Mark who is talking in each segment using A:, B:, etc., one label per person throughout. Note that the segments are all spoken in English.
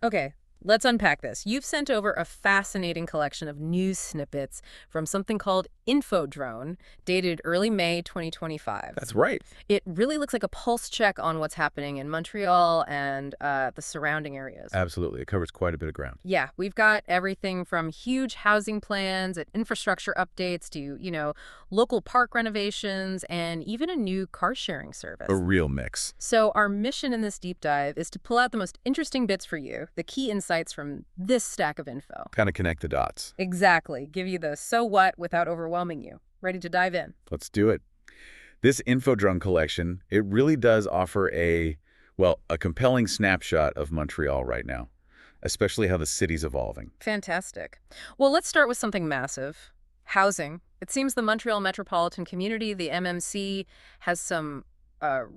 A: Okay, let's unpack this. You've sent over a fascinating collection of news snippets from something called Infodrone, dated early May 2025.
B: That's right.
A: It really looks like a pulse check on what's happening in Montreal and the surrounding areas.
B: Absolutely. It covers quite a bit of ground.
A: Yeah, we've got everything from huge housing plans and infrastructure updates to, local park renovations and even a new car-sharing service.
B: A real mix.
A: So our mission in this deep dive is to pull out the most interesting bits for you, the key insights from this stack of info.
B: Kind of connect the dots.
A: Exactly. Give you the so what without overwhelming you. Ready to dive in?
B: Let's do it. This Infodrone collection, it really does offer a compelling snapshot of Montreal right now, especially how the city's evolving.
A: Fantastic. Well, let's start with something massive. Housing. It seems the Montreal Metropolitan Community, the MMC, has some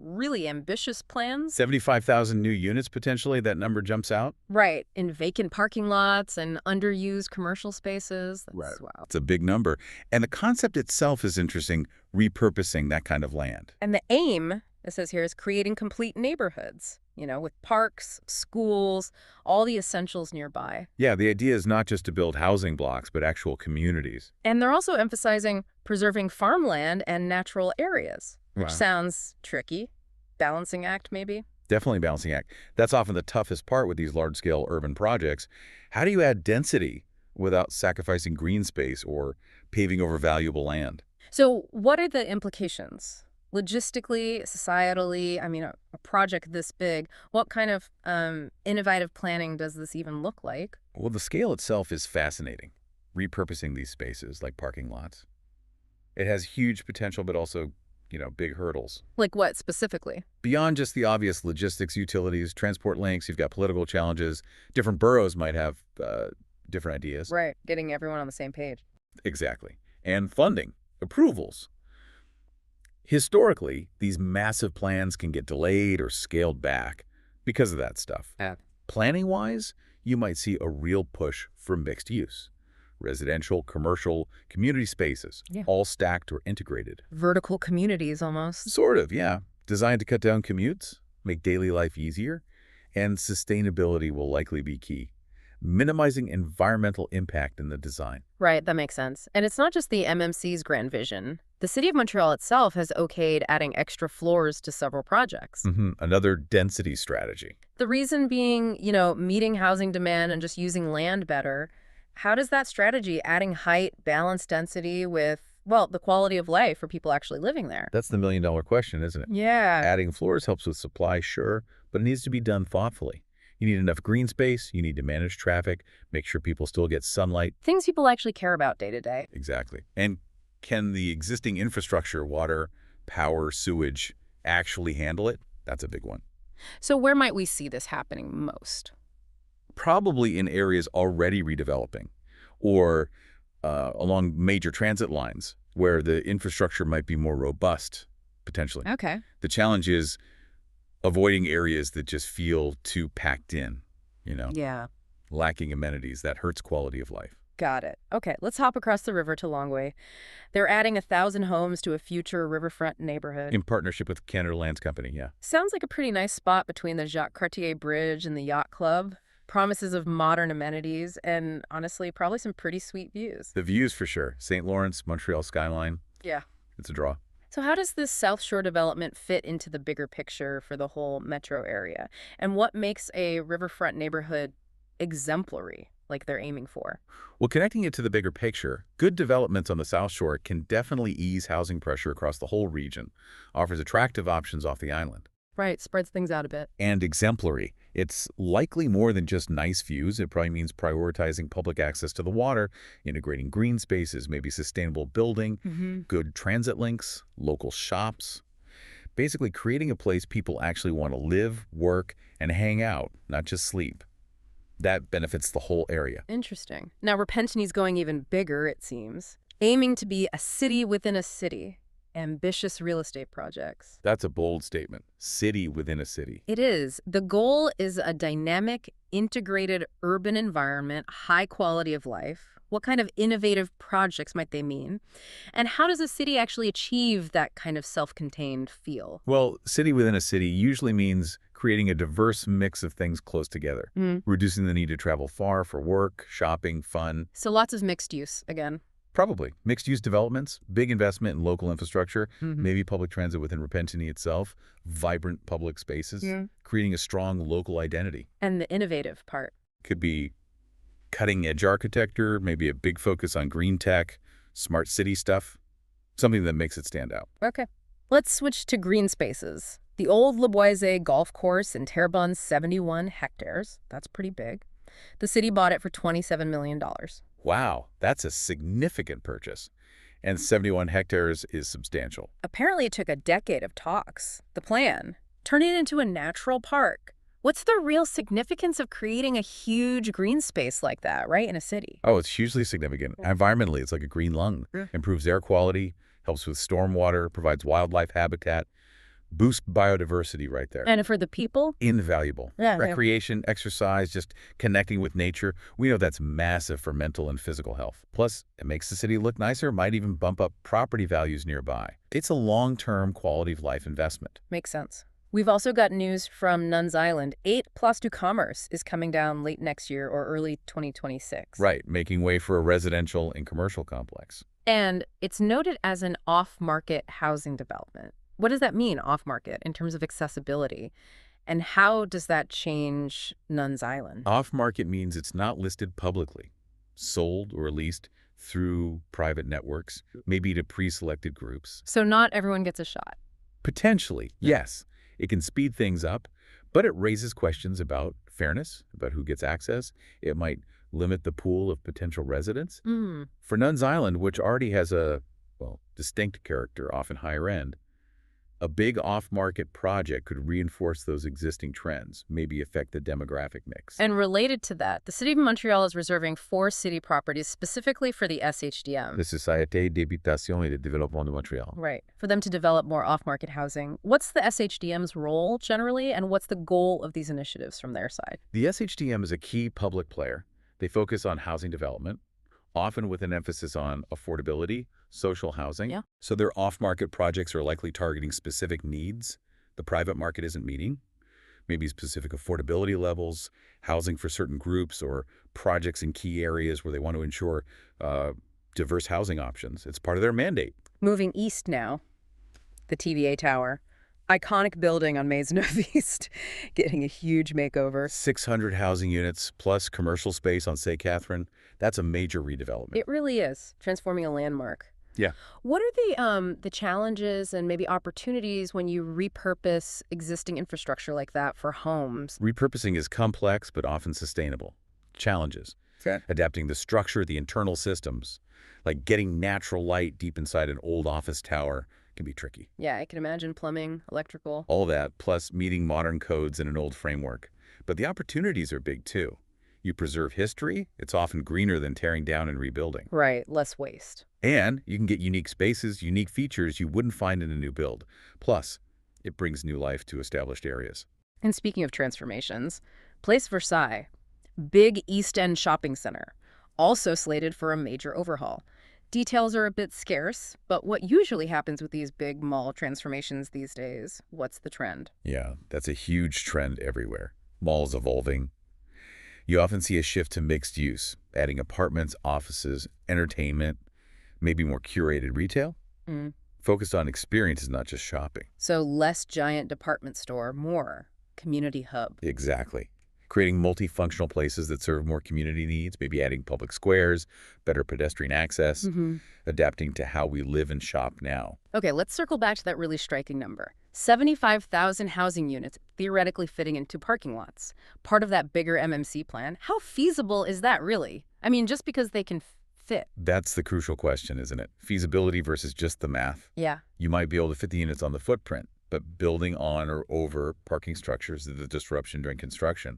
A: really ambitious plans.
B: 75,000 new units potentially, that number jumps out?
A: Right, in vacant parking lots and underused commercial spaces.
B: Right.
A: Wow.
B: It's a big number. And the concept itself is interesting, repurposing that kind of land.
A: And the aim, it says here, is creating complete neighborhoods, with parks, schools, all the essentials nearby.
B: Yeah, the idea is not just to build housing blocks, but actual communities.
A: And they're also emphasizing preserving farmland and natural areas, which sounds tricky. Balancing act, maybe?
B: Definitely a balancing act. That's often the toughest part with these large-scale urban projects. How do you add density without sacrificing green space or paving over valuable land?
A: So what are the implications? Logistically, societally, a project this big, what kind of innovative planning does this even look like?
B: Well, the scale itself is fascinating, repurposing these spaces like parking lots. It has huge potential, but also, big hurdles.
A: Like what specifically?
B: Beyond just the obvious logistics, utilities, transport links, you've got political challenges. Different boroughs might have different ideas.
A: Right, getting everyone on the same page.
B: Exactly. And funding, approvals. Historically, these massive plans can get delayed or scaled back because of that stuff. Planning-wise, you might see a real push for mixed use. Residential, commercial, community spaces, all stacked or integrated.
A: Vertical communities almost.
B: Sort of, yeah. Designed to cut down commutes, make daily life easier, and sustainability will likely be key. Minimizing environmental impact in the design.
A: Right, that makes sense. And it's not just the MMC's grand vision. The City of Montreal itself has okayed adding extra floors to several projects.
B: Another density strategy.
A: The reason being, meeting housing demand and just using land better. How does that strategy, adding height, balance density with, the quality of life for people actually living there?
B: That's the million-dollar question, isn't it?
A: Yeah.
B: Adding floors helps with supply, sure, but it needs to be done thoughtfully. You need enough green space, you need to manage traffic, make sure people still get sunlight.
A: Things people actually care about day to day.
B: Exactly. And can the existing infrastructure, water, power, sewage, actually handle it? That's a big one.
A: So where might we see this happening most?
B: Probably in areas already redeveloping or along major transit lines where the infrastructure might be more robust, potentially.
A: Okay.
B: The challenge is avoiding areas that just feel too packed in,
A: Yeah.
B: lacking amenities. That hurts quality of life.
A: Got it. Okay, let's hop across the river to Longway. They're adding 1,000 homes to a future riverfront neighborhood.
B: In partnership with Canada Lands Company, yeah.
A: Sounds like a pretty nice spot between the Jacques Cartier Bridge and the Yacht Club. Promises of modern amenities and, honestly, probably some pretty sweet views.
B: The views for sure. St. Lawrence, Montreal skyline.
A: Yeah.
B: It's a draw.
A: So how does this South Shore development fit into the bigger picture for the whole metro area? And what makes a riverfront neighborhood exemplary, like they're aiming for?
B: Well, connecting it to the bigger picture, good developments on the South Shore can definitely ease housing pressure across the whole region, offers attractive options off the island.
A: Right, spreads things out a bit.
B: And exemplary. It's likely more than just nice views. It probably means prioritizing public access to the water, integrating green spaces, maybe sustainable building, good transit links, local shops. Basically creating a place people actually want to live, work, and hang out, not just sleep. That benefits the whole area.
A: Interesting. Now, Repentany's going even bigger, it seems, aiming to be a city within a city. Ambitious real estate projects.
B: That's a bold statement. City within a city.
A: It is. The goal is a dynamic, integrated urban environment, high quality of life. What kind of innovative projects might they mean? And how does a city actually achieve that kind of self-contained feel?
B: Well, city within a city usually means creating a diverse mix of things close together, reducing the need to travel far for work, shopping, fun.
A: So lots of mixed use again.
B: Probably. Mixed-use developments, big investment in local infrastructure, maybe public transit within Repentigny itself, vibrant public spaces, creating a strong local identity.
A: And the innovative part.
B: Could be cutting-edge architecture, maybe a big focus on green tech, smart city stuff, something that makes it stand out.
A: Okay. Let's switch to green spaces. The old Le Boisé golf course in Terrebonne's 71 hectares. That's pretty big. The city bought it for $27 million.
B: Wow, that's a significant purchase. And 71 hectares is substantial.
A: Apparently it took a decade of talks. The plan, turn it into a natural park. What's the real significance of creating a huge green space like that, right, in a city?
B: Oh, it's hugely significant. Environmentally, it's like a green lung. Improves air quality, helps with stormwater, provides wildlife habitat, boosts biodiversity right there.
A: And for the people?
B: Invaluable.
A: Yeah.
B: Recreation, exercise, just connecting with nature. We know that's massive for mental and physical health. Plus, it makes the city look nicer, might even bump up property values nearby. It's a long-term quality of life investment.
A: Makes sense. We've also got news from Nuns Island. 8 Place du Commerce is coming down late next year or early 2026.
B: Right, making way for a residential and commercial complex.
A: And it's noted as an off-market housing development. What does that mean, off-market, in terms of accessibility? And how does that change Nuns Island?
B: Off-market means it's not listed publicly, sold or leased through private networks, maybe to pre-selected groups.
A: So not everyone gets a shot.
B: Potentially, yes. It can speed things up, but it raises questions about fairness, about who gets access. It might limit the pool of potential residents. For Nuns Island, which already has a, distinct character, often higher end, a big off-market project could reinforce those existing trends, maybe affect the demographic mix.
A: And related to that, the City of Montreal is reserving 4 city properties specifically for the SHDM.
B: The Société d'Habitation et de Développement de Montréal.
A: Right. For them to develop more off-market housing. What's the SHDM's role generally, and what's the goal of these initiatives from their side?
B: The SHDM is a key public player. They focus on housing development, often with an emphasis on affordability, social housing. So their off-market projects are likely targeting specific needs the private market isn't meeting, maybe specific affordability levels, housing for certain groups, or projects in key areas where they want to ensure diverse housing options. It's part of their mandate.
A: Moving east now, the TVA Tower. Iconic building on Maisonneuve East, getting a huge makeover.
B: 600 housing units plus commercial space on St. Catherine. That's a major redevelopment.
A: It really is, transforming a landmark.
B: Yeah.
A: What are the challenges and maybe opportunities when you repurpose existing infrastructure like that for homes?
B: Repurposing is complex but often sustainable. Challenges. Adapting the structure, the internal systems, like getting natural light deep inside an old office tower can be tricky.
A: Yeah, I can imagine plumbing, electrical.
B: All that, plus meeting modern codes in an old framework. But the opportunities are big too. You preserve history, it's often greener than tearing down and rebuilding.
A: Right, less waste.
B: And you can get unique spaces, unique features you wouldn't find in a new build. Plus, it brings new life to established areas.
A: And speaking of transformations, Place Versailles, big East End shopping center, also slated for a major overhaul. Details are a bit scarce, but what usually happens with these big mall transformations these days? What's the trend?
B: Yeah, that's a huge trend everywhere. Malls evolving. You often see a shift to mixed use, adding apartments, offices, entertainment, maybe more curated retail. Focused on experiences, not just shopping.
A: So less giant department store, more community hub.
B: Exactly. Creating multifunctional places that serve more community needs, maybe adding public squares, better pedestrian access, adapting to how we live and shop now.
A: Okay, let's circle back to that really striking number. 75,000 housing units theoretically fitting into parking lots. Part of that bigger MMC plan. How feasible is that really? I mean, just because they can fit.
B: That's the crucial question, isn't it? Feasibility versus just the math.
A: Yeah.
B: You might be able to fit the units on the footprint, but building on or over parking structures is the disruption during construction.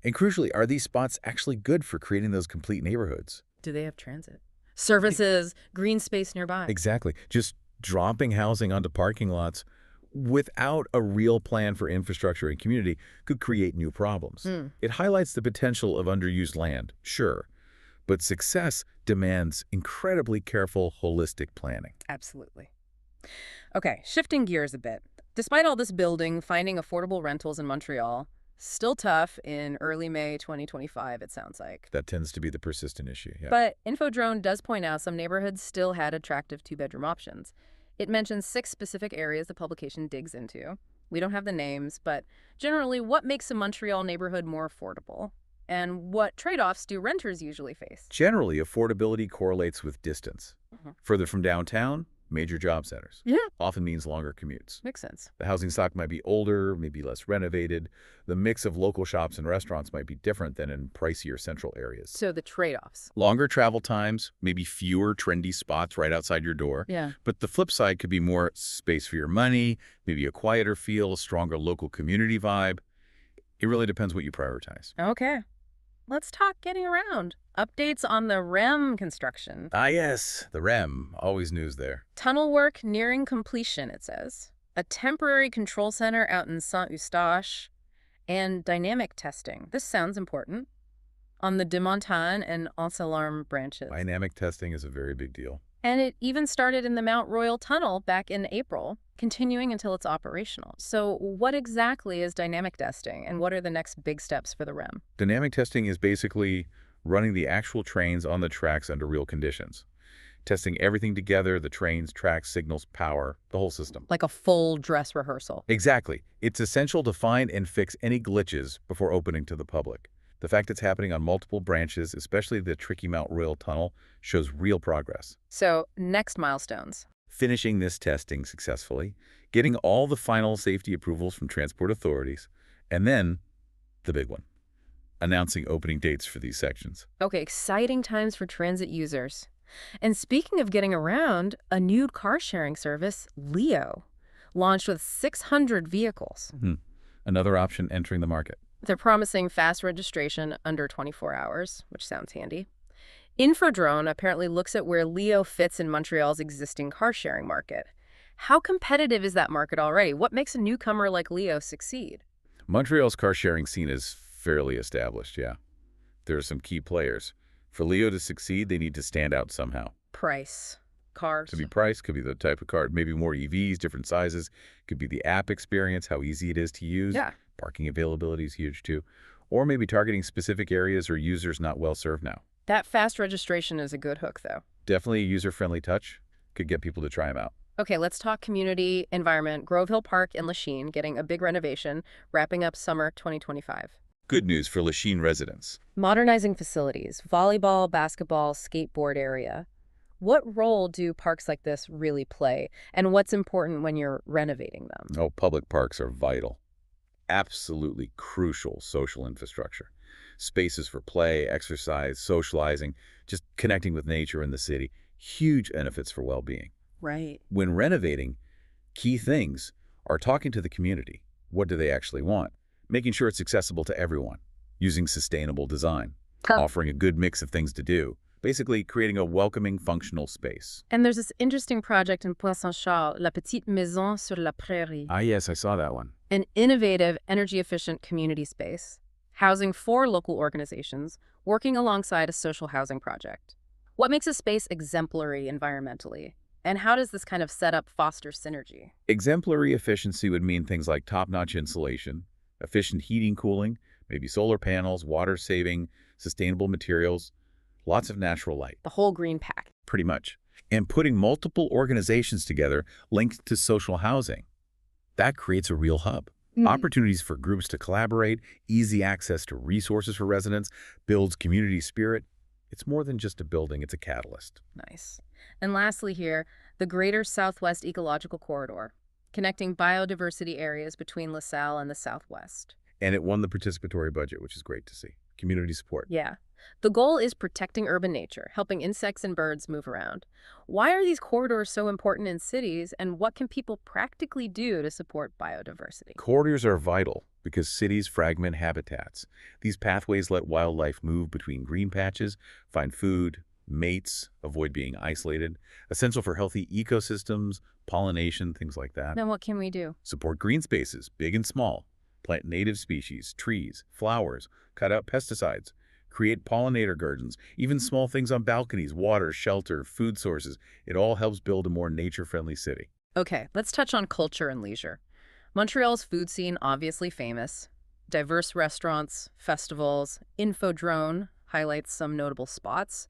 B: And crucially, are these spots actually good for creating those complete neighborhoods?
A: Do they have transit? Services, green space nearby.
B: Exactly. Just dropping housing onto parking lots without a real plan for infrastructure and community could create new problems. It highlights the potential of underused land, sure, but success demands incredibly careful, holistic planning.
A: Absolutely. Okay, shifting gears a bit. Despite all this building, finding affordable rentals in Montreal, still tough in early May 2025, it sounds like.
B: That tends to be the persistent issue, yeah.
A: But Infodrone does point out some neighborhoods still had attractive two-bedroom options. It mentions 6 specific areas the publication digs into. We don't have the names, but generally, what makes a Montreal neighborhood more affordable? And what trade-offs do renters usually face?
B: Generally, affordability correlates with distance. Further from downtown, major job centers.
A: Yeah.
B: Often means longer commutes.
A: Makes sense.
B: The housing stock might be older, maybe less renovated. The mix of local shops and restaurants might be different than in pricier central areas.
A: So the trade-offs.
B: Longer travel times, maybe fewer trendy spots right outside your door.
A: Yeah.
B: But the flip side could be more space for your money, maybe a quieter feel, stronger local community vibe. It really depends what you prioritize.
A: Okay. Let's talk getting around. Updates on the REM construction.
B: Ah, yes, the REM. Always news there.
A: Tunnel work nearing completion, it says. A temporary control center out in Saint-Eustache. And dynamic testing. This sounds important. On the de Montagne and Anse-Alarme branches.
B: Dynamic testing is a very big deal.
A: And it even started in the Mount Royal Tunnel back in April, continuing until it's operational. So what exactly is dynamic testing, and what are the next big steps for the REM?
B: Dynamic testing is basically running the actual trains on the tracks under real conditions. Testing everything together, the trains, tracks, signals, power, the whole system.
A: Like a full dress rehearsal.
B: Exactly. It's essential to find and fix any glitches before opening to the public. The fact it's happening on multiple branches, especially the tricky Mount Royal Tunnel, shows real progress.
A: So, next milestones.
B: Finishing this testing successfully, getting all the final safety approvals from transport authorities, and then the big one, announcing opening dates for these sections.
A: Okay, exciting times for transit users. And speaking of getting around, a new car-sharing service, Leo, launched with 600 vehicles.
B: Another option entering the market.
A: They're promising fast registration under 24 hours, which sounds handy. Infodrone apparently looks at where Leo fits in Montreal's existing car-sharing market. How competitive is that market already? What makes a newcomer like Leo succeed?
B: Montreal's car-sharing scene is fairly established, yeah. There are some key players. For Leo to succeed, they need to stand out somehow.
A: Price. Cars.
B: Could be price, could be the type of car, maybe more EVs, different sizes. Could be the app experience, how easy it is to use.
A: Yeah.
B: Parking availability is huge too. Or maybe targeting specific areas or users not well served now.
A: That fast registration is a good hook, though.
B: Definitely a user-friendly touch. Could get people to try them out.
A: Okay, let's talk community, environment. Grove Hill Park in Lachine getting a big renovation, wrapping up summer 2025.
B: Good news for Lachine residents.
A: Modernizing facilities, volleyball, basketball, skateboard area. What role do parks like this really play, and what's important when you're renovating them?
B: Oh, public parks are vital. Absolutely crucial social infrastructure. Spaces for play, exercise, socializing, just connecting with nature and the city. Huge benefits for well-being.
A: Right.
B: When renovating, key things are talking to the community. What do they actually want? Making sure it's accessible to everyone. Using sustainable design. Offering a good mix of things to do. Basically, creating a welcoming, functional space.
A: And there's this interesting project in Poisson-Charles, La Petite Maison sur la Prairie.
B: Ah, yes, I saw that one.
A: An innovative, energy-efficient community space, housing 4 local organizations, working alongside a social housing project. What makes a space exemplary environmentally? And how does this kind of setup foster synergy?
B: Exemplary efficiency would mean things like top-notch insulation, efficient heating, cooling, maybe solar panels, water saving, sustainable materials, lots of natural light.
A: The whole green pack.
B: Pretty much. And putting multiple organizations together linked to social housing. That creates a real hub. Opportunities for groups to collaborate, easy access to resources for residents, builds community spirit. It's more than just a building, it's a catalyst.
A: Nice. And lastly here, the Greater Southwest Ecological Corridor, connecting biodiversity areas between LaSalle and the Southwest.
B: And it won the participatory budget, which is great to see. Community support.
A: Yeah. The goal is protecting urban nature, helping insects and birds move around. Why are these corridors so important in cities, and what can people practically do to support biodiversity?
B: Corridors are vital because cities fragment habitats. These pathways let wildlife move between green patches, find food, mates, avoid being isolated. Essential for healthy ecosystems, pollination, things like that.
A: Then what can we do?
B: Support green spaces, big and small. Plant native species, trees, flowers, cut out pesticides. Create pollinator gardens, even small things on balconies, water, shelter, food sources. It all helps build a more nature-friendly city.
A: Okay, let's touch on culture and leisure. Montreal's food scene obviously famous. Diverse restaurants, festivals, Infodrone highlights some notable spots.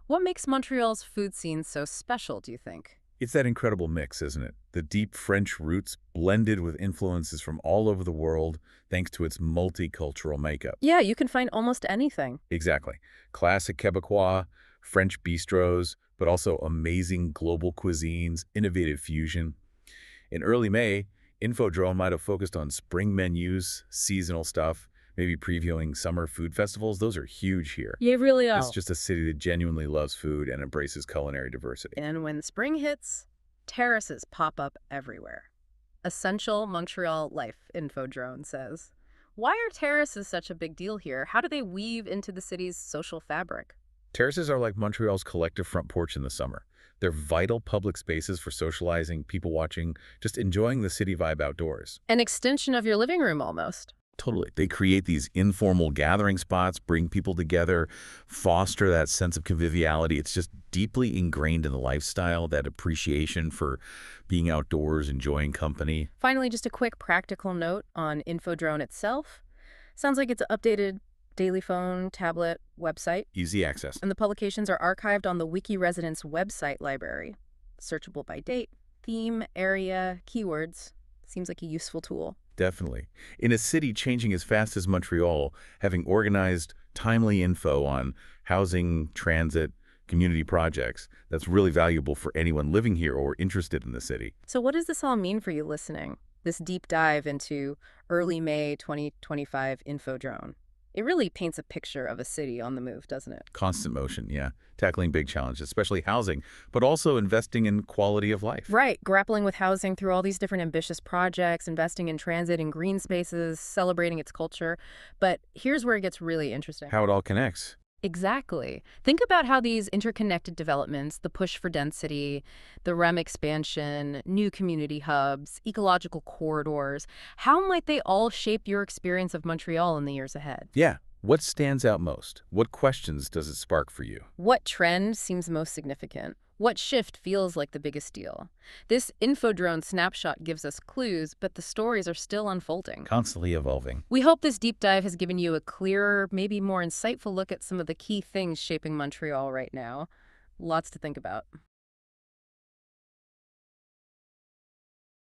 A: What makes Montreal's food scene so special, do you think?
B: It's that incredible mix, isn't it? The deep French roots blended with influences from all over the world thanks to its multicultural makeup.
A: Yeah, you can find almost anything.
B: Exactly. Classic Quebecois, French bistros, but also amazing global cuisines, innovative fusion. In early May, Infodrone might have focused on spring menus, seasonal stuff, maybe previewing summer food festivals. Those are huge here.
A: Yeah, really
B: It's just a city that genuinely loves food and embraces culinary diversity.
A: And when spring hits, terraces pop up everywhere. Essential Montreal life, Infodrone says. Why are terraces such a big deal here? How do they weave into the city's social fabric?
B: Terraces are like Montreal's collective front porch in the summer. They're vital public spaces for socializing, people watching, just enjoying the city vibe outdoors.
A: An extension of your living room, almost.
B: Totally. They create these informal gathering spots, bring people together, foster that sense of conviviality. It's just deeply ingrained in the lifestyle, that appreciation for being outdoors, enjoying company.
A: Finally, just a quick practical note on Infodrone itself. Sounds like it's an updated daily phone, tablet, website.
B: Easy access.
A: And the publications are archived on the wikiresidence website library. Searchable by date, theme, area, keywords. Seems like a useful tool.
B: Definitely. In a city changing as fast as Montreal, having organized, timely info on housing, transit, community projects, that's really valuable for anyone living here or interested in the city.
A: So what does this all mean for you listening? This deep dive into early May 2025 Infodrone. It really paints a picture of a city on the move, doesn't it?
B: Constant motion, yeah. Tackling big challenges, especially housing, but also investing in quality of life.
A: Right, grappling with housing through all these different ambitious projects, investing in transit and green spaces, celebrating its culture. But here's where it gets really interesting.
B: How it all connects.
A: Exactly. Think about how these interconnected developments, the push for density, the REM expansion, new community hubs, ecological corridors, how might they all shape your experience of Montreal in the years ahead?
B: Yeah. What stands out most? What questions does it spark for you?
A: What trend seems most significant? What shift feels like the biggest deal? This Infodrone snapshot gives us clues, but the stories are still unfolding.
B: Constantly evolving.
A: We hope this deep dive has given you a clearer, maybe more insightful look at some of the key things shaping Montreal right now. Lots to think about.